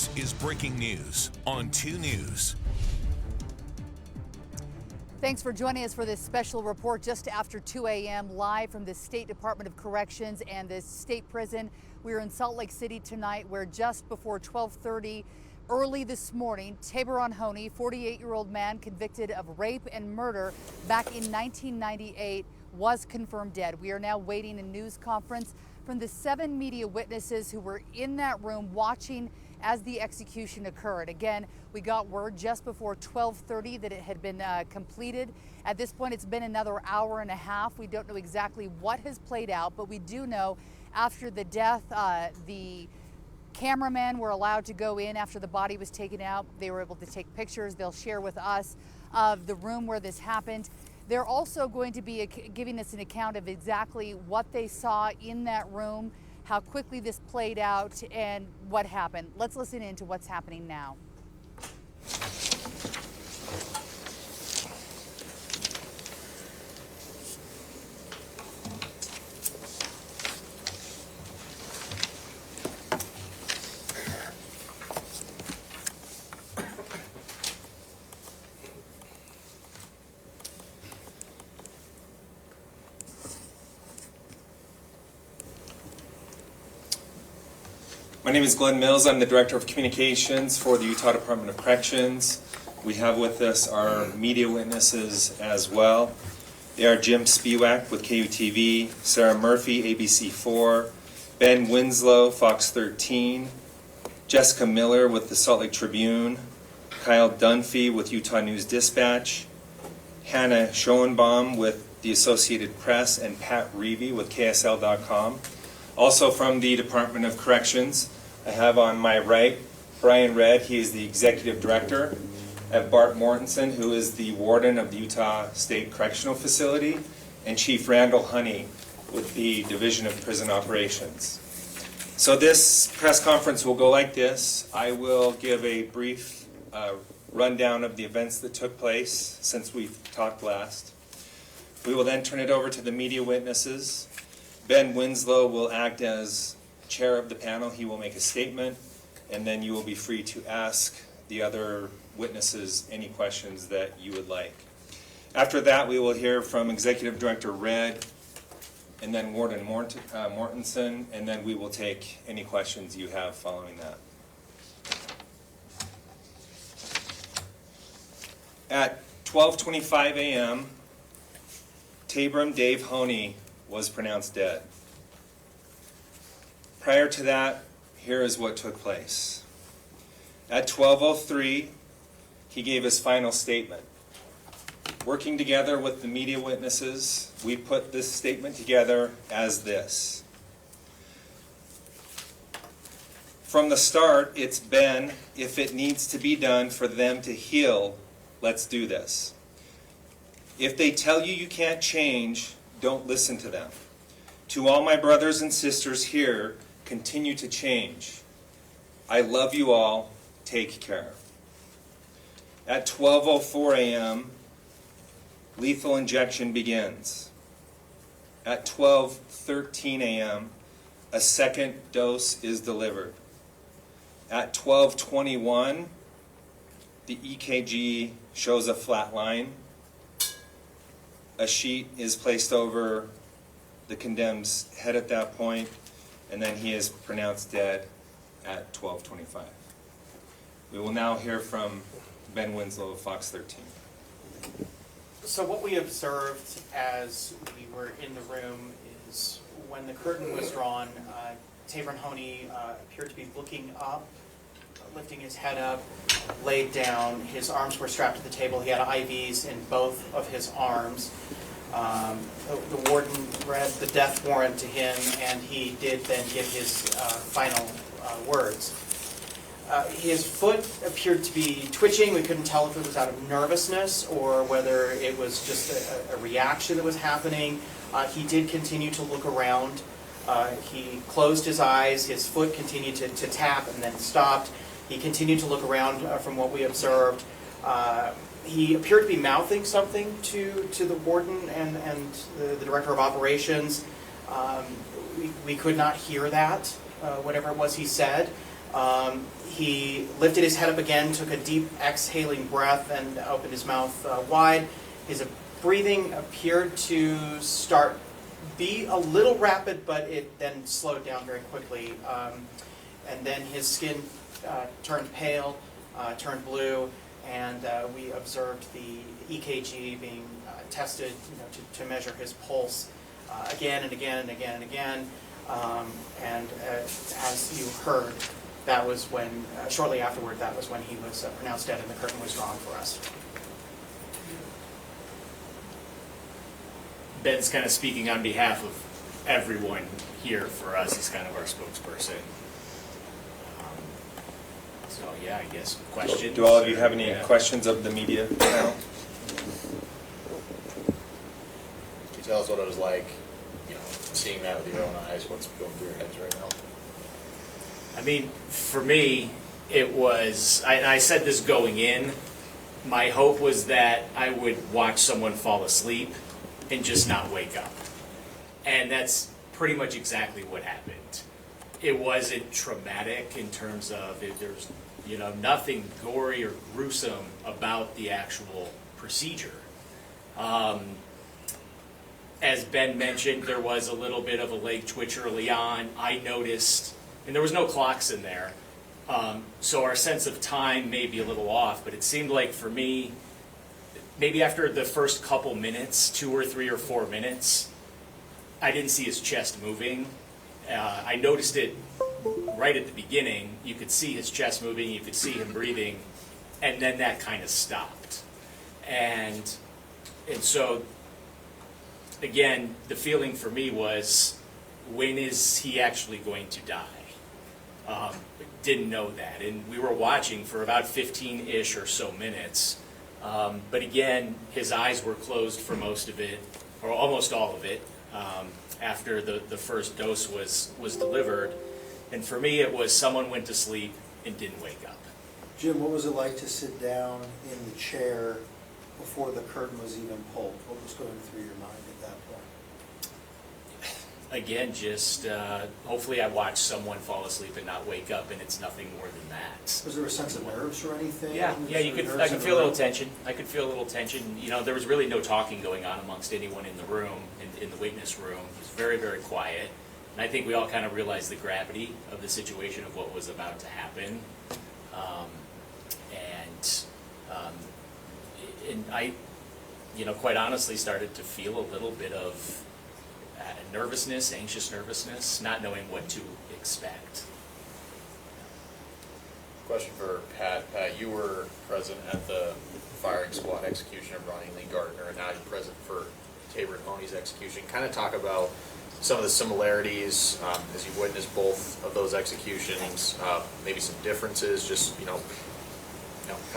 This is breaking news on 2 News. Thanks for joining us for this special report just after 2 a.m. live from the State Department of Corrections and the state prison. We're in Salt Lake City tonight, where just before 12:30 early this morning, Honie, 48-year-old man convicted of rape and murder back in 1998, was confirmed dead. We are now waiting a news conference from the 7 media witnesses who were in that room watching as the execution occurred. Again, we got word just before 12:30 that it had been completed. At this point, it's been another hour and a half. We don't know exactly what has played out, but we do know after the death, the cameramen were allowed to go in after the body was taken out. They were able to take pictures. They'll share with us of the room where this happened. They're also going to be giving us an account of exactly what they saw in that room, how quickly this played out, and what happened. Let's listen in to what's happening now. My name is Glenn Mills. I'm the Director of Communications for the Utah Department of Corrections. We have with us our media witnesses as well. They are Jim Spiewak with KUTV, Sarah Murphy, ABC4, Ben Winslow, Fox 13, Jessica Miller with the Salt Lake Tribune, Kyle Dunphy with Utah News Dispatch, Hannah Schoenbaum with the Associated Press, and Pat Reevy with KSL.com. Also from the Department of Corrections, I have on my right Brian Redd. He is the Executive Director. I have Bart Mortensen, who is the Warden of the Utah State Correctional Facility, and Chief Randall Honie with the Division of Prison Operations. So this press conference will go like this. I will give a brief rundown of the events that took place since we talked last. We will then turn it over to the media witnesses. Ben Winslow will act as chair of the panel. He will make a statement, and then you will be free to ask the other witnesses any questions that you would like. After that, we will hear from Executive Director Redd, and then Warden Mortensen, and then we will take any questions you have following that. At 12:25 a.m., Tabram Dave Honie was pronounced dead. Prior to that, here is what took place. At 12:03, he gave his final statement. Working together with the media witnesses, we put this statement together as this. From the start, it's been, if it needs to be done for them to heal, let's do this. If they tell you you can't change, don't listen to them. To all my brothers and sisters here, continue to change. I love you all. Take care. At 12:04 a.m., lethal injection begins. At 12:13 a.m., a second dose is delivered. At 12:21, the EKG shows a flat line. A sheet is placed over the condemned's head at that point, and then he is pronounced dead at 12:25. We will now hear from Ben Winslow of Fox 13. So what we observed as we were in the room is when the curtain was drawn, Tabram Honie appeared to be looking up, lifting his head up, laid down. His arms were strapped to the table. He had IVs in both of his arms. The warden read the death warrant to him, and he did then give his final words. His foot appeared to be twitching. We couldn't tell if it was out of nervousness or whether it was just a reaction that was happening. He did continue to look around. He closed his eyes. His foot continued to tap and then stopped. He continued to look around from what we observed. He appeared to be mouthing something to the warden and the director of operations. We could not hear that, whatever it was he said. He lifted his head up again, took a deep exhaling breath, and opened his mouth wide. His breathing appeared to be a little rapid, but it then slowed down very quickly. And then his skin turned pale, turned blue, and we observed the EKG being tested, to measure his pulse again and again and again and again. And as you heard, that was when, shortly afterward, that was when he was pronounced dead and the curtain was drawn for us. Ben's kind of speaking on behalf of everyone here for us. He's kind of our spokesperson. So yeah, I guess questions. Do all of you have any questions of the media panel? Can you tell us what it was like, seeing that with your own eyes? What's going through your heads right now? I mean, for me, it was, I said this going in, my hope was that I would watch someone fall asleep and just not wake up. And that's pretty much exactly what happened. It wasn't traumatic in terms of, there's nothing gory or gruesome about the actual procedure. As Ben mentioned, there was a little bit of a leg twitch early on. I noticed, and there was no clocks in there, so our sense of time may be a little off, but it seemed like for me, maybe after the first couple minutes, 2 or 3 or 4 minutes, I didn't see his chest moving. I noticed it right at the beginning. You could see his chest moving, you could see him breathing, and then that kind of stopped. And so, again, the feeling for me was, when is he actually going to die? Didn't know that. And we were watching for about 15-ish or so minutes. But again, his eyes were closed for most of it, or almost all of it, after the first dose was delivered. And for me, it was someone went to sleep and didn't wake up. Jim, what was it like to sit down in the chair before the curtain was even pulled? What was going through your mind at that point? Again, just hopefully I watched someone fall asleep and not wake up, and it's nothing more than that. Was there a sense of nerves or anything? Yeah, I could feel a little tension. I could feel a little tension. There was really no talking going on amongst anyone in the room, in the witness room. It was very, very quiet. And I think we all kind of realized the gravity of the situation of what was about to happen. And I, quite honestly started to feel a little bit of nervousness, anxious nervousness, not knowing what to expect. Question for Pat. Pat, you were present at the firing squad execution of Ronnie Lee Gardner, and now you're present for Tabor and Honie's execution. Kind of talk about some of the similarities as you witnessed both of those executions, maybe some differences, just, kind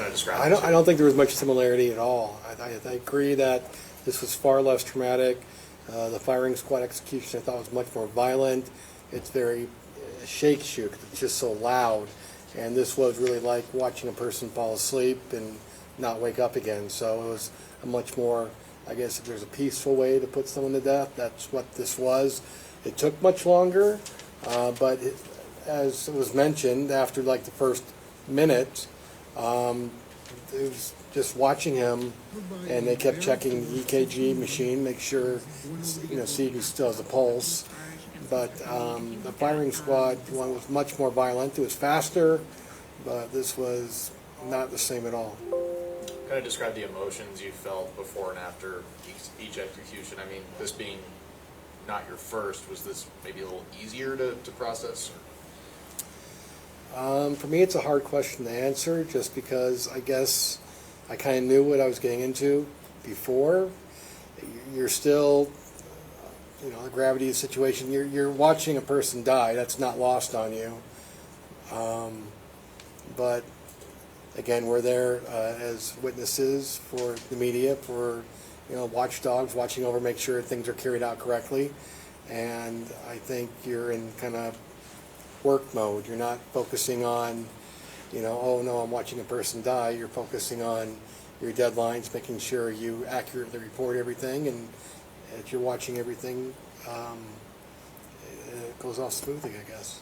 of describe I don't think there was much similarity at all. I agree that this was far less traumatic. The firing squad execution I thought was much more violent. It's very shake-shook. It's just so loud. And this was really like watching a person fall asleep and not wake up again. So it was a much more, I guess if there's a peaceful way to put someone to death, that's what this was. It took much longer, but as it was mentioned, after like the first minute, it was just watching him, and they kept checking the EKG machine, make sure, see he still has a pulse. But the firing squad one was much more violent. It was faster, but this was not the same at all. Kind of describe the emotions you felt before and after each execution. I mean, this being not your first, was this maybe a little easier to process? For me, it's a hard question to answer, just because I guess I kind of knew what I was getting into before. You're still, the gravity of the situation. You're watching a person die. That's not lost on you. But again, we're there as witnesses for the media, for watchdogs, watching over, make sure things are carried out correctly. And I think you're in kind of work mode. You're not focusing on, oh no, I'm watching a person die. You're focusing on your deadlines, making sure you accurately report everything, and as you're watching everything, it goes off smoothly, I guess.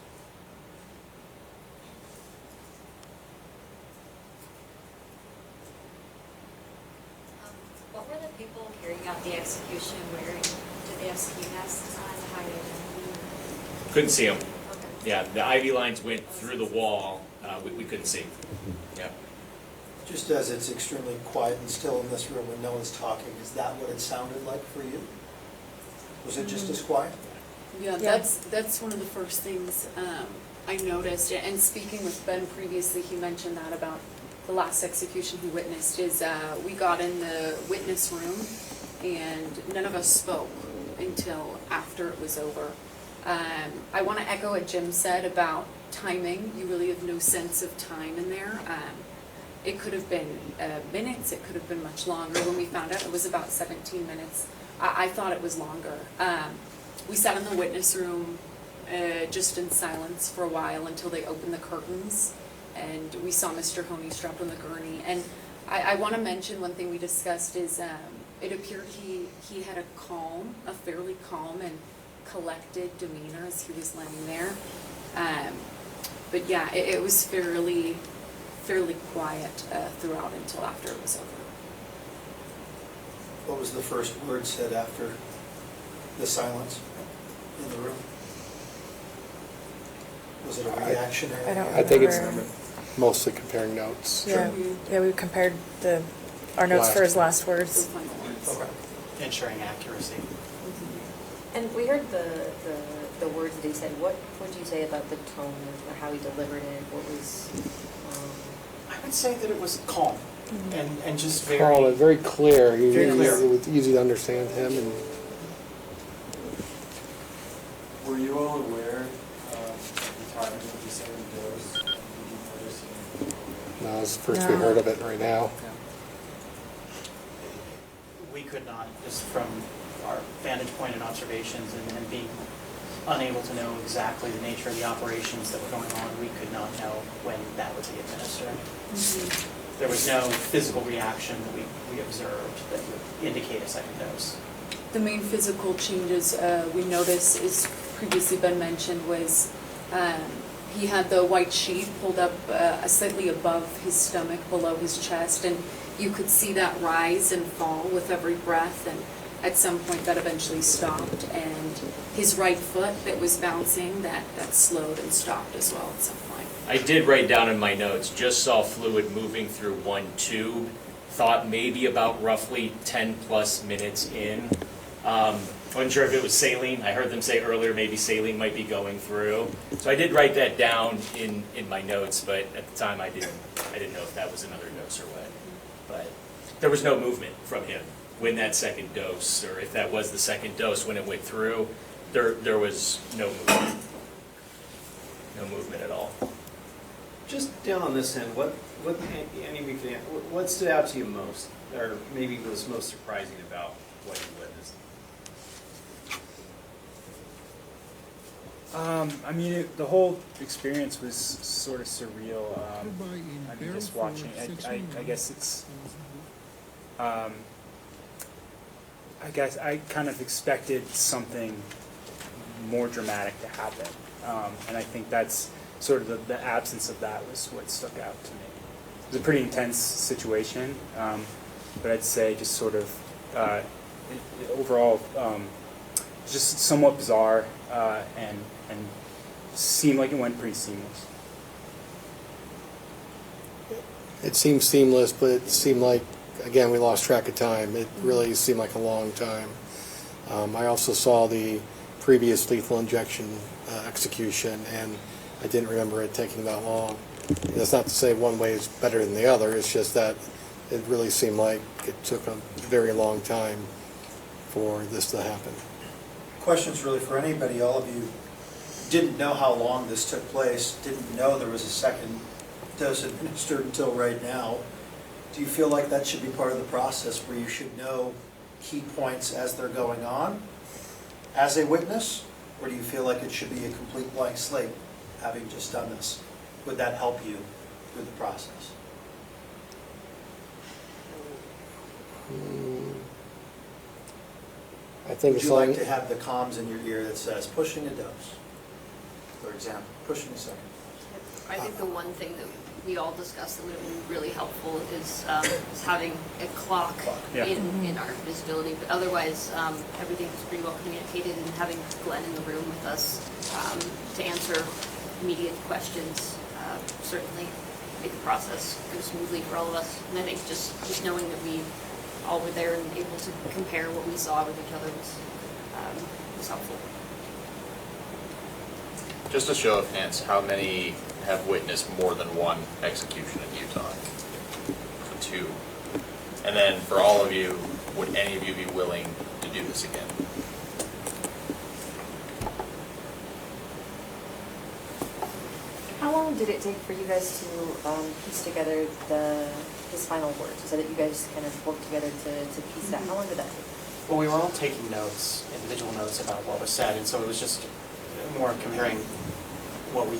situation wearing, did they have ski masks on to hide identity? Couldn't see them. Okay. Yeah, the ivy lines went through the wall. We couldn't see. Yeah. Just as it's extremely quiet and still in this room when no one's talking, is that what it sounded like for you? Was it just as quiet? Yeah, that's one of the first things I noticed. And speaking with Ben previously, he mentioned that about the last execution he witnessed, is we got in the witness room and none of us spoke until after it was over. I want to echo what Jim said about timing. You really have no sense of time in there. It could have been minutes, it could have been much longer. When we found out it was about 17 minutes, I thought it was longer. We sat in the witness room just in silence for a while until they opened the curtains and we saw Mr. Honie strapped on the gurney. And I want to mention one thing we discussed is it appeared he had a fairly calm and collected demeanor as he was laying there. But yeah, it was fairly quiet throughout until after it was over. What was the first word said after the silence in the room? Was it a reactionary? I don't I think it's remember. mostly comparing notes. Yeah, yeah, we compared our notes for his last The words. final words. Okay. Ensuring accuracy. And we heard the words that he said. What would you say about the tone or how he delivered it? What was? I would say that it was calm and just very. Calm and very clear. Very clear. It was easy to understand him. And Were you all aware of the timing of the second dose? Did you notice any? no, it's the first we heard of it right now. We could not, just from our vantage point and observations and being unable to know exactly the nature of the operations that were going on, we could not know when that would be administered. There was no physical reaction that we observed that would indicate a second dose. The main physical changes we noticed, as previously been mentioned, was he had the white sheet pulled up slightly above his stomach, below his chest, and you could see that rise and fall with every breath, and at some point that eventually stopped, and his right foot that was bouncing, that slowed and stopped as well at some point. I did write down in my notes, just saw fluid moving through one tube, thought maybe about roughly 10 plus minutes in. Wasn't sure if it was saline. I heard them say earlier maybe saline might be going through. So I did write that down in my notes, but at the time I didn't know if that was another dose or what. But there was no movement from him when that second dose, or if that was the second dose when it went through, there was no movement. No movement at all. Just down on this end, what stood out to you most, or maybe was most surprising about what you witnessed? I mean, the whole experience was sort of surreal. I mean, just watching. I guess it's. I guess I kind of expected something more dramatic to happen, and I think that's sort of the absence of that was what stuck out to me. It was a pretty intense situation, but I'd say just sort of overall just somewhat bizarre and seemed like it went pretty seamless. It seemed seamless, but it seemed like, again, we lost track of time. It really seemed like a long time. I also saw the previous lethal injection execution, and I didn't remember it taking that long. That's not to say one way is better than the other. It's just that it really seemed like it took a very long time for this to happen. Question's really for anybody. All of you didn't know how long this took place, didn't know there was a second dose administered until right now. Do you feel like that should be part of the process where you should know key points as they're going on as a witness? Or do you feel like it should be a complete blank slate having just done this? Would that help you through the process? I think Would it's you like like to have the comms in your ear that says pushing a dose, for example, pushing a second? I think the one thing that we all discussed that would have been really helpful is having a clock Yeah. in our visibility. But otherwise, everything was pretty well communicated, and having Glenn in the room with us to answer immediate questions certainly made the process go smoothly for all of us. And I think just knowing that we all were there and able to compare what we saw with each other was helpful. Just a show of hands, how many have witnessed more than one execution in Utah? Two. And then for all of you, would any of you be willing to do this again? How long did it take for you guys to piece together his final words? You said that you guys kind of worked together to piece that. How long did that take? Well, we were all taking notes, individual notes about what was said, and so it was just more comparing what we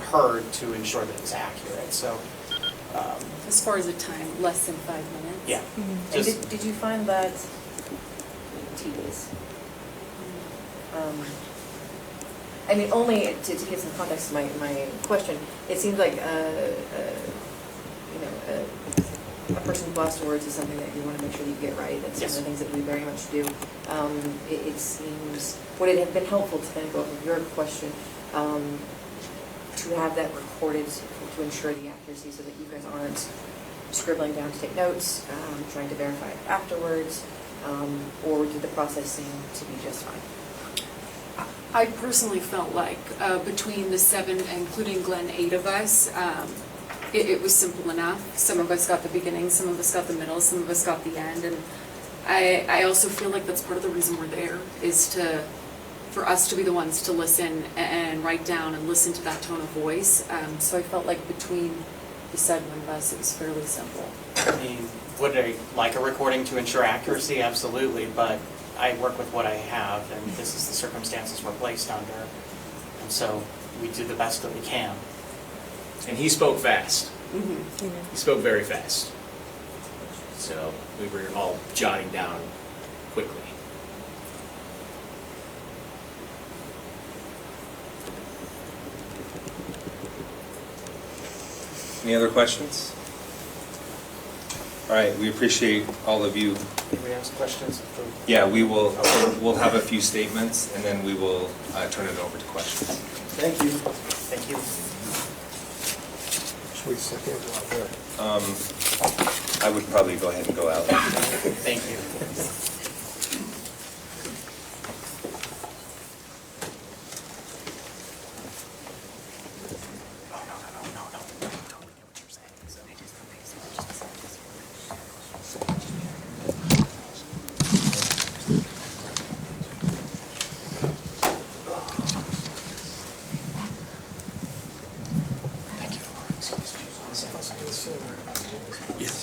heard to ensure that it was accurate. So, As far as the time, less than 5 minutes? yeah. And did you find that tedious? I mean, only to give some context to my question, it seems like a person's last words is something that you want to make sure that you get right. That's Yes. one of the things that we very much do. It seems, would it have been helpful to kind of go off of your question, to have that recorded to ensure the accuracy so that you guys aren't scribbling down to take notes, trying to verify it afterwards, or did the process seem to be just fine? I personally felt like between the 7, including Glenn, 8 of us, it was simple enough. Some of us got the beginning, some of us got the middle, some of us got the end, and I also feel like that's part of the reason we're there, is for us to be the ones to listen and write down and listen to that tone of voice. So I felt like between the 7 of us, it was fairly simple. I mean, would I like a recording to ensure accuracy? Absolutely, but I work with what I have, and this is the circumstances we're placed under, and so we do the best that we can. And he spoke fast. Mm-hmm. He spoke very fast. So we were all jotting down quickly. Any other questions? All right, we appreciate all of you. Can we ask questions? Yeah, we'll have a few statements, and then we will turn it over to questions. Thank you. Thank you. Should we second it out there? I would probably go ahead and go out. Thank you.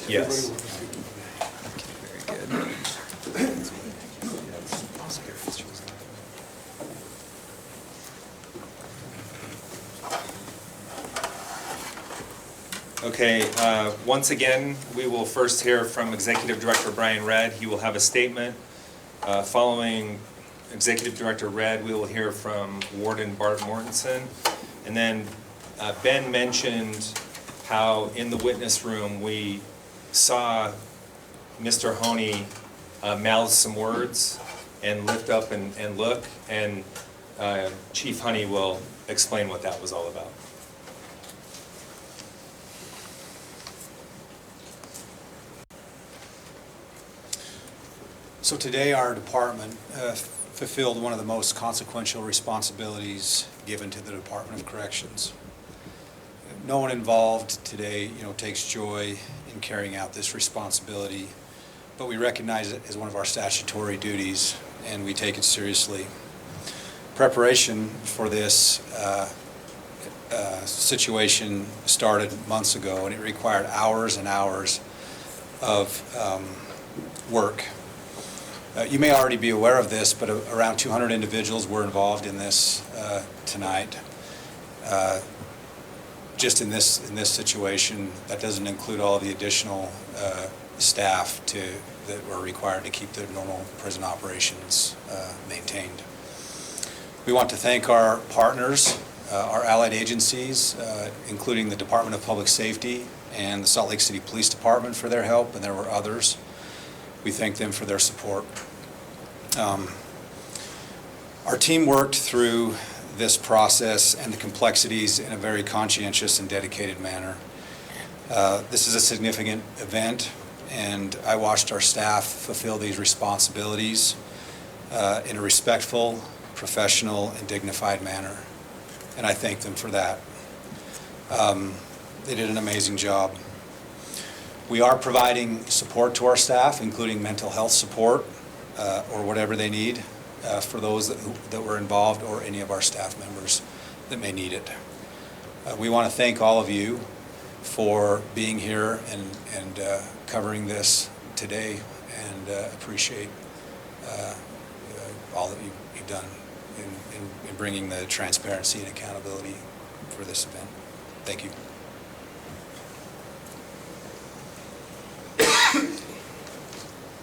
Yes. Okay, once again, we will first hear from Executive Director Brian Redd. He will have a statement. Following Executive Director Redd, we will hear from Warden Bart Mortensen. And then Ben mentioned how in the witness room we saw Mr. Honie mouth some words and lift up and look, and Chief Honie will explain what that was all about. So today our department fulfilled one of the most consequential responsibilities given to the Department of Corrections. No one involved today, takes joy in carrying out this responsibility, but we recognize it as one of our statutory duties, and we take it seriously. Preparation for this situation started months ago, and it required hours and hours of work. You may already be aware of this, but around 200 individuals were involved in this tonight. Just in this situation, that doesn't include all of the additional staff that were required to keep the normal prison operations maintained. We want to thank our partners our allied agencies, including the Department of Public Safety and the Salt Lake City Police Department for their help, and there were others. We thank them for their support. Our team worked through this process and the complexities in a very conscientious and dedicated manner. This is a significant event, and I watched our staff fulfill these responsibilities in a respectful, professional, and dignified manner, and I thank them for that. They did an amazing job. We are providing support to our staff, including mental health support or whatever they need for those that were involved or any of our staff members that may need it. We want to thank all of you for being here and covering this today, and appreciate all that you've done in bringing the transparency and accountability for this event. Thank you.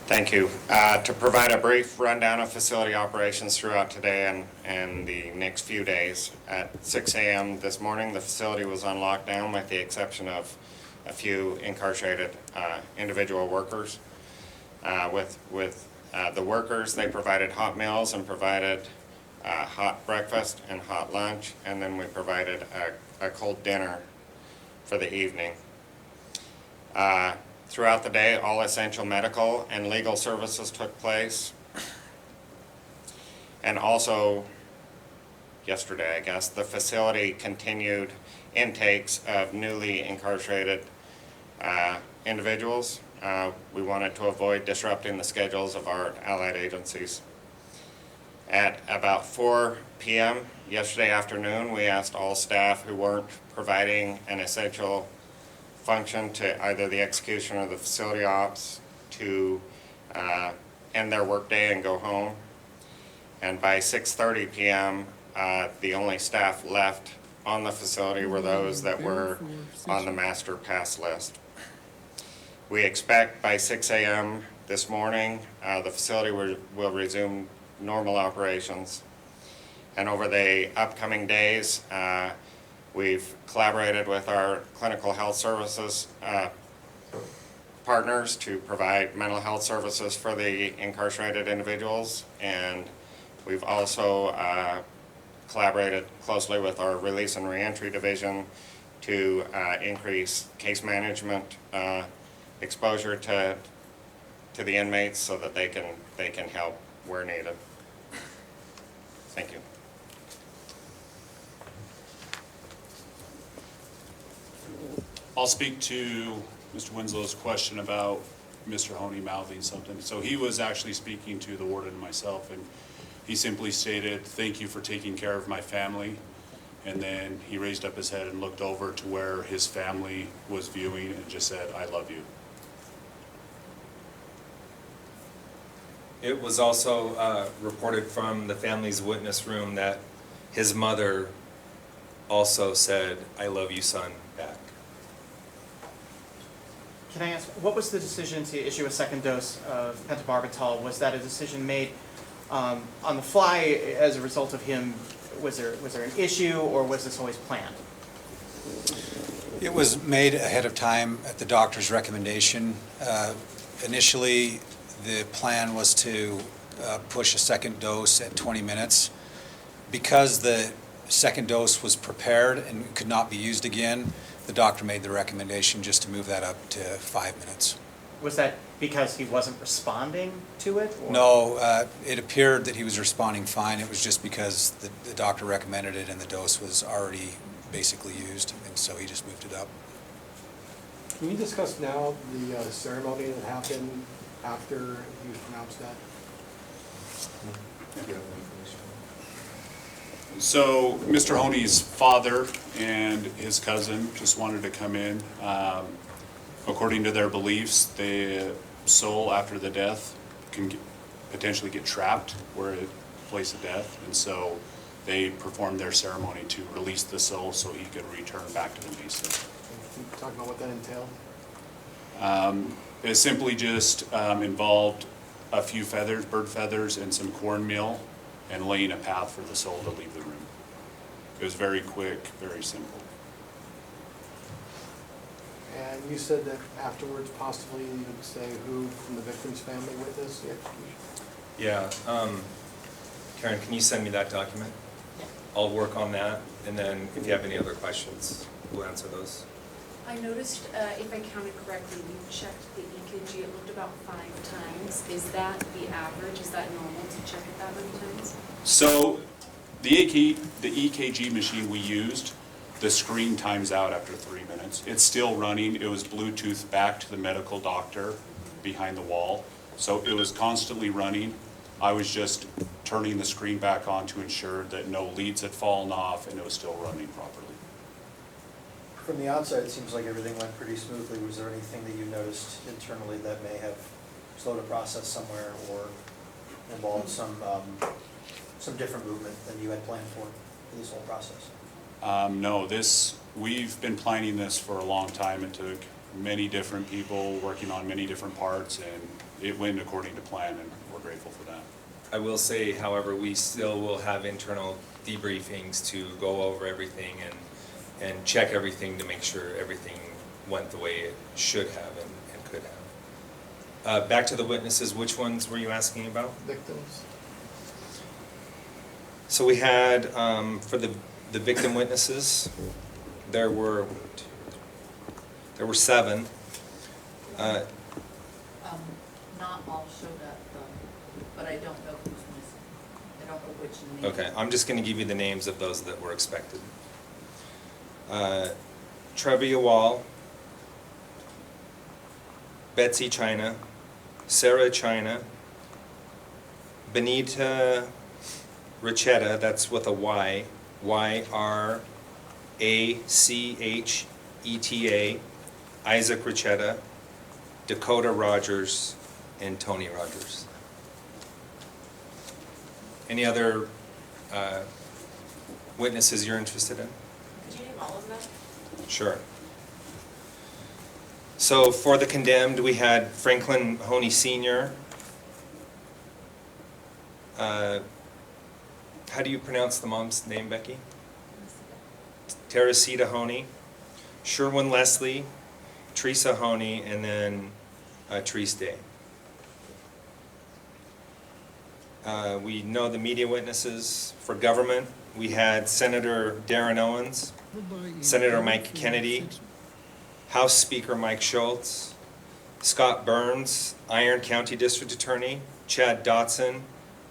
Thank you. To provide a brief rundown of facility operations throughout today and the next few days, at 6 a.m. this morning, the facility was on lockdown with the exception of a few incarcerated individual workers. With the workers, they provided hot meals and provided hot breakfast and hot lunch, and then we provided a cold dinner for the evening. Throughout the day, all essential medical and legal services took place. And also, yesterday, I guess, the facility continued intakes of newly incarcerated individuals. We wanted to avoid disrupting the schedules of our allied agencies. At about 4 p.m. yesterday afternoon, we asked all staff who weren't providing an essential function to either the execution or the facility ops to end their workday and go home. And by 6:30 p.m., the only staff left on the facility were those that were on the master pass list. We expect by 6 a.m. this morning, the facility will resume normal operations. And over the upcoming days, we've collaborated with our clinical health services partners to provide mental health services for the incarcerated individuals, and we've also collaborated closely with our release and reentry division to increase case management exposure to the inmates so that they can help where needed. Thank you. I'll speak to Mr. Winslow's question about Mr. Honie mouthing something. So he was actually speaking to the warden and myself, and he simply stated, "Thank you for taking care of my family." And then he raised up his head and looked over to where his family was viewing and just said, "I love you." It was also reported from the family's witness room that his mother also said, "I love you, son," back. Can I ask, what was the decision to issue a second dose of pentobarbital? Was that a decision made on the fly as a result of him? Was there an issue, or was this always planned? It was made ahead of time at the doctor's recommendation. Initially, the plan was to push a second dose at 20 minutes. Because the second dose was prepared and could not be used again, the doctor made the recommendation just to move that up to 5 minutes. Was that because he wasn't responding to it? Or? No, it appeared that he was responding fine. It was just because the doctor recommended it and the dose was already basically used, and so he just moved it up. Can you discuss now the ceremony that happened after he was pronounced dead? So Mr. Honie's father and his cousin just wanted to come in. According to their beliefs, the soul after the death can potentially get trapped where it place of death, and so they performed their ceremony to release the soul so he could return back to the mesa. Can you talk about what that entailed? It simply just involved a few feathers, bird feathers, and some cornmeal, and laying a path for the soul to leave the room. It was very quick, very simple. And you said that afterwards, possibly you would say who from the victim's family witnessed the execution? Yeah, Karen, can you send me that document? I'll work on that, and then if you have any other questions, we'll answer those. I noticed, if I counted correctly, you checked the EKG, it looked about 5 times. Is that the average? Is that normal to check it that many times? So the EKG machine we used, the screen times out after 3 minutes. It's still running. It was Bluetooth back to the medical doctor behind the wall. So it was constantly running. I was just turning the screen back on to ensure that no leads had fallen off and it was still running properly. From the outside, it seems like everything went pretty smoothly. Was there anything that you noticed internally that may have slowed a process somewhere or involved some different movement than you had planned for this whole process? No, we've been planning this for a long time. It took many different people working on many different parts, and it went according to plan, and we're grateful for that. I will say, however, we still will have internal debriefings to go over everything and check everything to make sure everything went the way it should have and could have. Back to the witnesses, which ones were you asking about? Victims? So we had, for the victim witnesses, there were 7. Not all showed up, but I don't know who's missing. I don't know which name. Okay, I'm just going to give you the names of those that were expected. Trevia Wall, Betsy China, Sarah China, Benita Racheta, that's with a Y, Y-R-A-C-H-E-T-A, Isaac Racheta, Dakota Rogers, and Tony Rogers. Any other witnesses you're interested in? Could you name all of them? Sure. So for the condemned, we had Franklin Honie Sr. How do you pronounce the mom's name, Becky? Teresita Honie, Sherwin Leslie, Teresa Honie, and then Therese Day. We know the media witnesses. For government, we had Senator Darren Owens, Senator Mike Kennedy, House Speaker Mike Schultz, Scott Burns, Iron County District Attorney, Chad Dotson,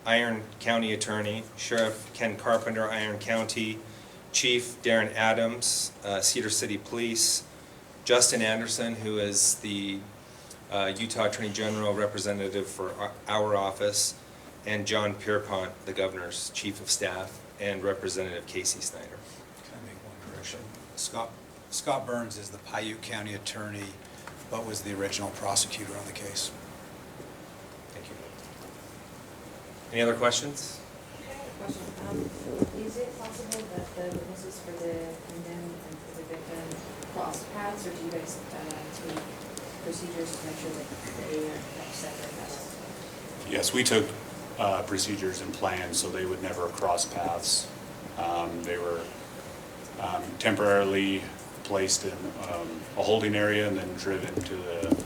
Iron County Attorney, Sheriff Ken Carpenter, Iron County, Chief Darren Adams, Cedar City Police, Justin Anderson, who is the Utah Attorney General representative for our office, and John Pierpont, the Governor's Chief of Staff, and Representative Casey Snyder. Can I make one correction? Scott Burns is the Paiute County Attorney, but was the original prosecutor on the case. Thank you. Any other questions? Question, is it possible that the witnesses for the condemned and for the victim cross paths, or do you guys take procedures to make sure that they are separate paths? Yes, we took procedures and plans so they would never cross paths. They were temporarily placed in a holding area and then driven to the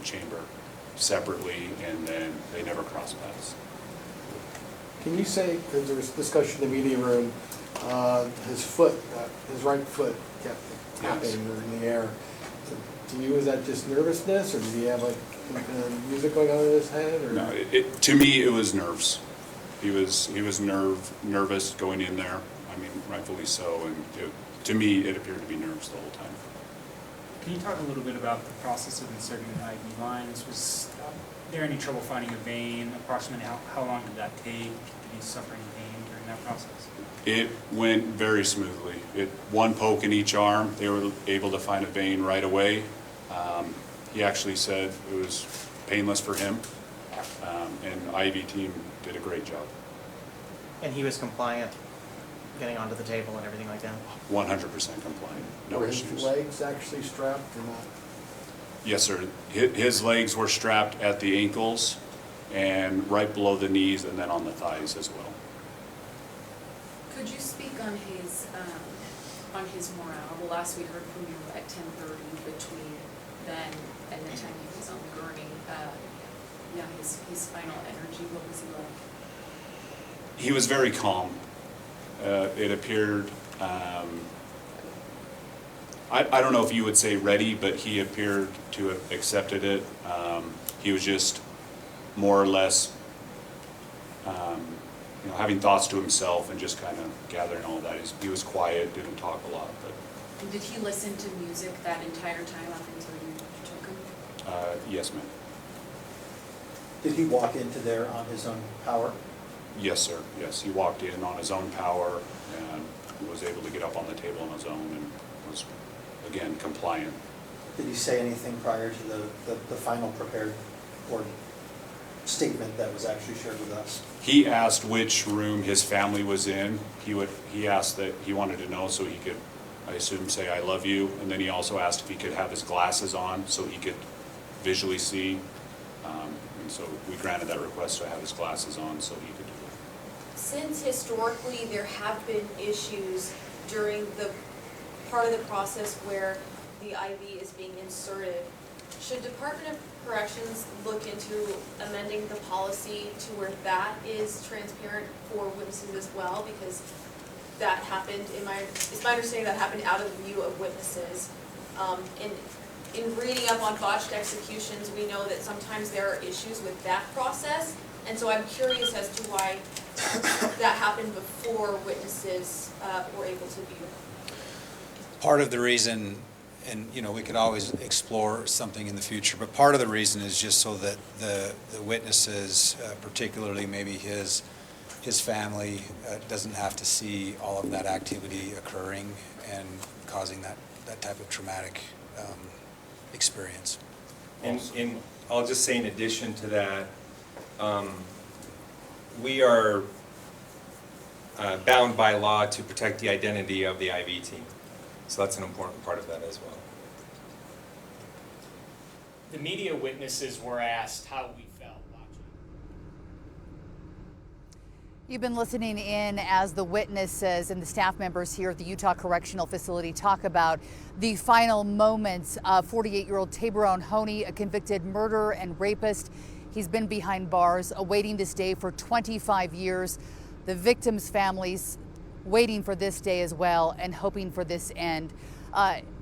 chamber separately, and then they never cross paths. Can you say, because there was discussion in the media room, his right foot kept tapping in the air. So to you, is that just nervousness, or did he have like music going on in his head? Or? No, to me it was nerves. He was nervous going in there. I mean, rightfully so, and to me it appeared to be nerves the whole time. Can you talk a little bit about the process of inserting the IV lines? Was there any trouble finding a vein? Approximately how long did that take? Did he suffer any pain during that process? It went very smoothly. One poke in each arm, they were able to find a vein right away. He actually said it was painless for him, and IV team did a great job. And he was compliant, getting onto the table and everything like that? 100% compliant, no Were issues. his legs actually strapped or not? Yes, sir. His legs were strapped at the ankles and right below the knees and then on the thighs as well. Could you speak on his morale. The last we heard from you at 10:30 between then and the time he was on the gurney. His final energy. What was he like? He was very calm. It appeared. I don't know if you would say ready, but he appeared to have accepted it. He was just more or less, having thoughts to himself and just kind of gathering all that. He was quiet, didn't talk a lot. But And did he listen to music that entire time up until you took him? Yes, ma'am. Did he walk into there on his own power? Yes, sir. Yes, he walked in on his own power and was able to get up on the table on his own and was, again, compliant. Did he say anything prior to the final prepared board statement that was actually shared with us? He asked which room his family was in. He asked that he wanted to know so he could, I assume, say "I love you," and then he also asked if he could have his glasses on so he could visually see. And so we granted that request to have his glasses on so he could do it. Since historically there have been issues during the part of the process where the IV is being inserted, should Department of Corrections look into amending the policy to where that is transparent for witnesses as well? Because that happened, it's my understanding that happened out of the view of witnesses. In reading up on botched executions, we know that sometimes there are issues with that process, and so I'm curious as to why that happened before witnesses were able to view. Part of the reason, and we could always explore something in the future, but part of the reason is just so that the witnesses, particularly maybe his family, doesn't have to see all of that activity occurring and causing that type of traumatic experience. And I'll just say in addition to that, we are bound by law to protect the identity of the IV team. So that's an important part of that as well. The media witnesses were asked how we felt watching. You've been listening in as the witnesses and the staff members here at the Utah Correctional Facility talk about the final moments of 48-year-old Honie, a convicted murderer and rapist. He's been behind bars, awaiting this day for 25 years. The victims' families waiting for this day as well and hoping for this end.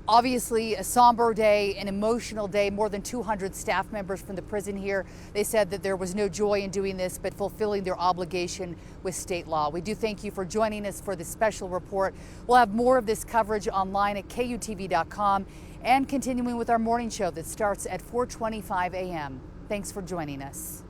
Obviously, a somber day, an emotional day. More than 200 staff members from the prison here. They said that there was no joy in doing this, but fulfilling their obligation with state law. We do thank you for joining us for this special report. We'll have more of this coverage online at KUTV.com and continuing with our morning show that starts at 4:25 a.m. Thanks for joining us.